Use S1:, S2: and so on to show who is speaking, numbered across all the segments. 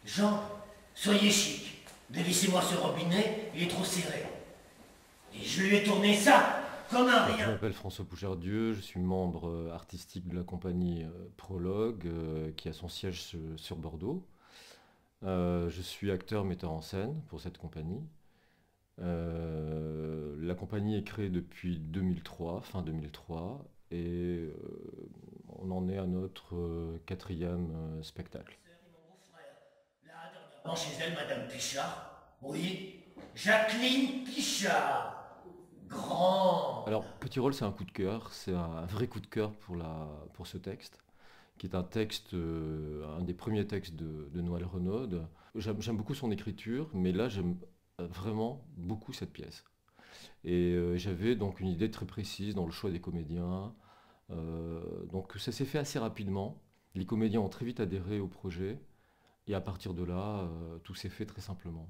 S1: Jean, soyez chic. Dévissez-moi ce robinet, il est trop serré. Et je lui ai tourné ça comme un rien.
S2: Je m'appelle François Pouchardieu, je suis membre artistique de la compagnie Prologue, qui a son siège sur Bordeaux. Je suis acteur, metteur en scène pour cette compagnie. La compagnie est créée depuis 2003, fin 2003, et on en est à notre quatrième spectacle.
S1: Chez elle, Madame Pichard. Oui, Jacqueline Pichard. Grand.
S2: Alors, Petit Rôle, c'est un coup de cœur, c'est un vrai coup de cœur pour ce texte, qui est un texte, un des premiers textes de Noël Renaud. J'aime beaucoup son écriture, mais là, j'aime vraiment beaucoup cette pièce. Et j'avais donc une idée très précise dans le choix des comédiens. Donc ça s'est fait assez rapidement. Les comédiens ont très vite adhéré au projet. Et à partir de là, tout s'est fait très simplement.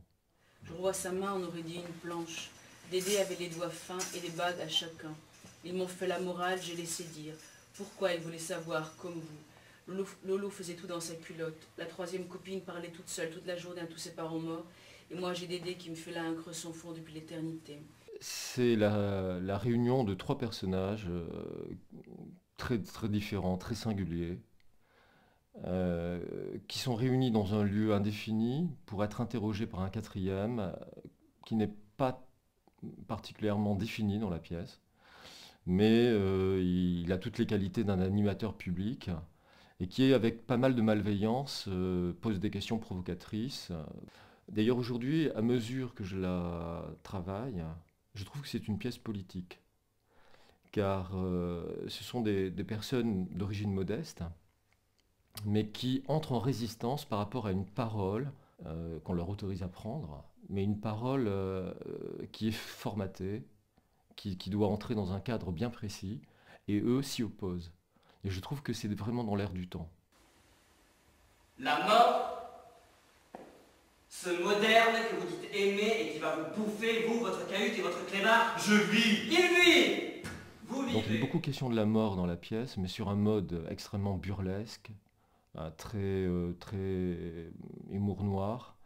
S3: Je revois sa main, on aurait dit une planche. Dédé avait les doigts fins et les bagues à chacun. Ils m'ont fait la morale, j'ai laissé dire. Pourquoi ils voulaient savoir, comme vous. Lolo faisait tout dans sa culotte. La troisième copine parlait toute seule toute la journée à tous ses parents morts. Et moi j'ai Dédé qui me fait là un creux sans fond depuis l'éternité.
S2: C'est la réunion de trois personnages très, très différents, très singuliers, qui sont réunis dans un lieu indéfini pour être interrogés par un quatrième qui n'est pas particulièrement défini dans la pièce, mais il a toutes les qualités d'un animateur public et qui, avec pas mal de malveillance, pose des questions provocatrices. D'ailleurs, aujourd'hui, à mesure que je la travaille, je trouve que c'est une pièce politique, car ce sont des personnes d'origine modeste, mais qui entrent en résistance par rapport à une parole qu'on leur autorise à prendre, mais une parole qui est formatée, qui doit entrer dans un cadre bien précis, et eux s'y opposent. Et je trouve que c'est vraiment dans l'air du temps.
S4: La mort, ce moderne que vous dites aimer et qui va vous bouffer, vous, votre cahute et votre clébard, je vis. Il vit. Vous vivez.
S2: Donc il y a beaucoup question de la mort dans la pièce, mais sur un mode extrêmement burlesque, très humour noir.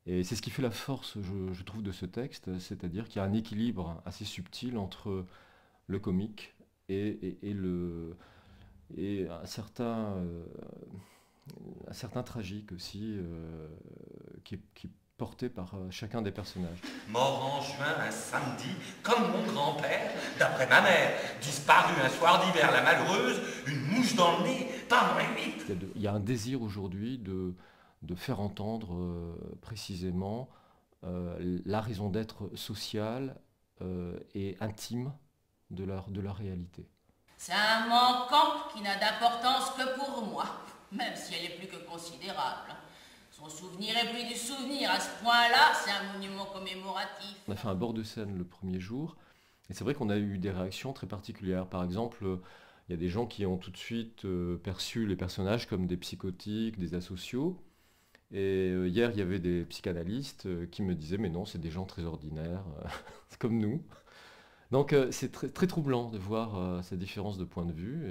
S2: Et c'est ce qui fait la force, je trouve, de ce texte, c'est-à-dire qu'il y a un équilibre assez subtil entre le comique et un certain tragique aussi, qui est porté par chacun des personnages.
S5: Mort en juin un samedi, comme mon grand-père, d'après ma mère. Disparu un soir d'hiver, la malheureuse, une mouche dans le nez, pas moins vite.
S2: Il y a un désir aujourd'hui de faire entendre précisément la raison d'être sociale et intime de leur réalité.
S6: C'est un manquant qui n'a d'importance que pour moi, même si elle est plus que considérable. Son souvenir est plus du souvenir, à ce point-là, c'est un monument commémoratif.
S2: On a fait un bord de scène le premier jour, et c'est vrai qu'on a eu des réactions très particulières. Par exemple, il y a des gens qui ont tout de suite perçu les personnages comme des psychotiques, des asociaux. Et hier, il y avait des psychanalystes qui me disaient « mais non, c'est des gens très ordinaires, comme nous ». Donc c'est très troublant de voir cette différence de point de vue,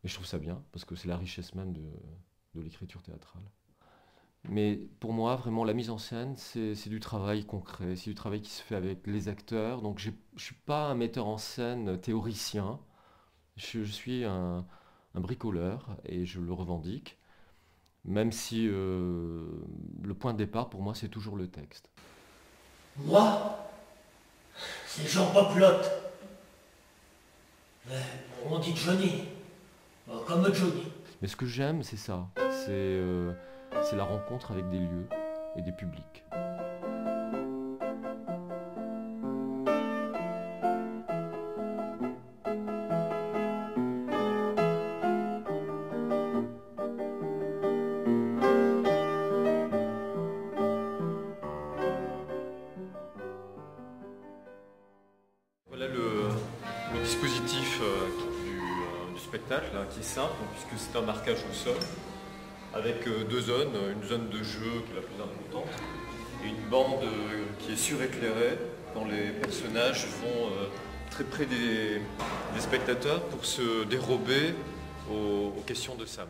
S2: et je trouve ça bien, parce que c'est la richesse même de l'écriture théâtrale. Mais pour moi, vraiment, la mise en scène, c'est du travail concret, c'est du travail qui se fait avec les acteurs. Donc je ne suis pas un metteur en scène théoricien, je suis un bricoleur, et je le revendique. Même si le point de départ, pour moi, c'est toujours le texte.
S1: Moi, c'est Jean Poplotte. On dit Johnny, comme Johnny.
S2: Mais ce que j'aime, c'est ça. C'est la rencontre avec des lieux et des publics. Voilà le dispositif du spectacle, hein, qui est simple, puisque c'est un marquage au sol, avec deux zones, une zone de jeu qui est la plus importante, et une bande qui est suréclairée, quand les personnages vont très près des spectateurs pour se dérober aux questions de Sam.